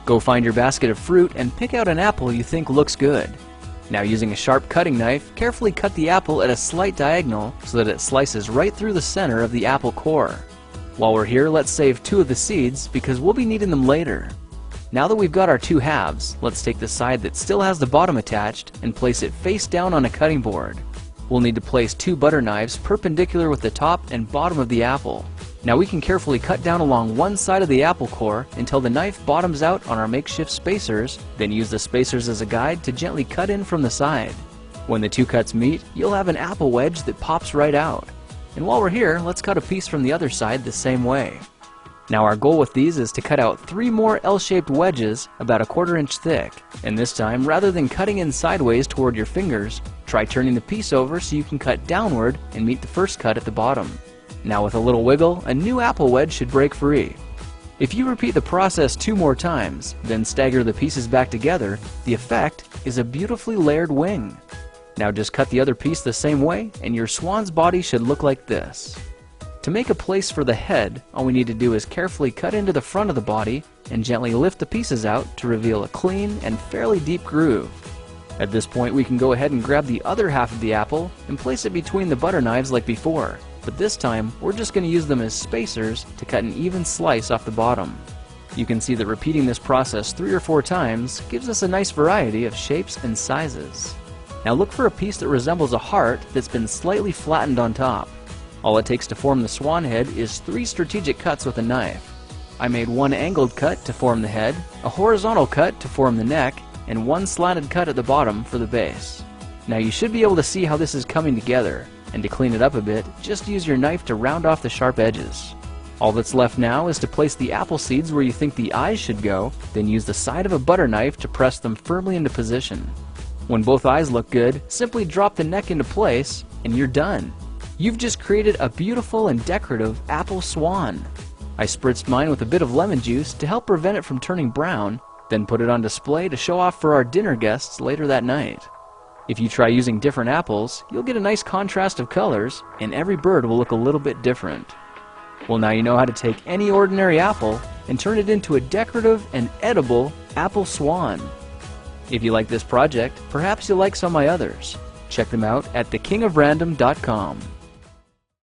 Go find your basket of fruit and pick out an apple you think looks good. Now, using a sharp cutting knife, carefully cut the apple at a slight diagonal so that it slices right through the center of the apple core. While we're here, let's save 2 of the seeds because we'll be needing them later. Now that we've got our 2 halves, let's take the side that still has the bottom attached and place it face down on a cutting board. We'll need to place 2 butter knives perpendicular with the top and bottom of the apple. Now we can carefully cut down along one side of the apple core until the knife bottoms out on our makeshift spacers, then use the spacers as a guide to gently cut in from the side. When the 2 cuts meet, you'll have an apple wedge that pops right out. And while we're here, let's cut a piece from the other side the same way. Now our goal with these is to cut out 3 more L-shaped wedges about 1/4 inch thick. And this time, rather than cutting in sideways toward your fingers, try turning the piece over so you can cut downward and meet the first cut at the bottom. Now with a little wiggle, a new apple wedge should break free. If you repeat the process 2 more times, then stagger the pieces back together, the effect is a beautifully layered wing. Now just cut the other piece the same way and your swan's body should look like this. To make a place for the head, all we need to do is carefully cut into the front of the body and gently lift the pieces out to reveal a clean and fairly deep groove. At this point, we can go ahead and grab the other half of the apple and place it between the butter knives like before, but this time we're just going to use them as spacers to cut an even slice off the bottom. You can see that repeating this process 3 or 4 times gives us a nice variety of shapes and sizes. Now look for a piece that resembles a heart that's been slightly flattened on top. All it takes to form the swan head is 3 strategic cuts with a knife. I made 1 angled cut to form the head, a horizontal cut to form the neck, and 1 slanted cut at the bottom for the base. Now you should be able to see how this is coming together, and to clean it up a bit, just use your knife to round off the sharp edges. All that's left now is to place the apple seeds where you think the eyes should go, then use the side of a butter knife to press them firmly into position. When both eyes look good, simply drop the neck into place, and you're done. You've just created a beautiful and decorative apple swan. I spritzed mine with a bit of lemon juice to help prevent it from turning brown, then put it on display to show off for our dinner guests later that night. If you try using different apples, you'll get a nice contrast of colors, and every bird will look a little bit different. Well, now you know how to take any ordinary apple and turn it into a decorative and edible apple swan. If you like this project, perhaps you'll like some of my others. Check them out at thekingofrandom.com.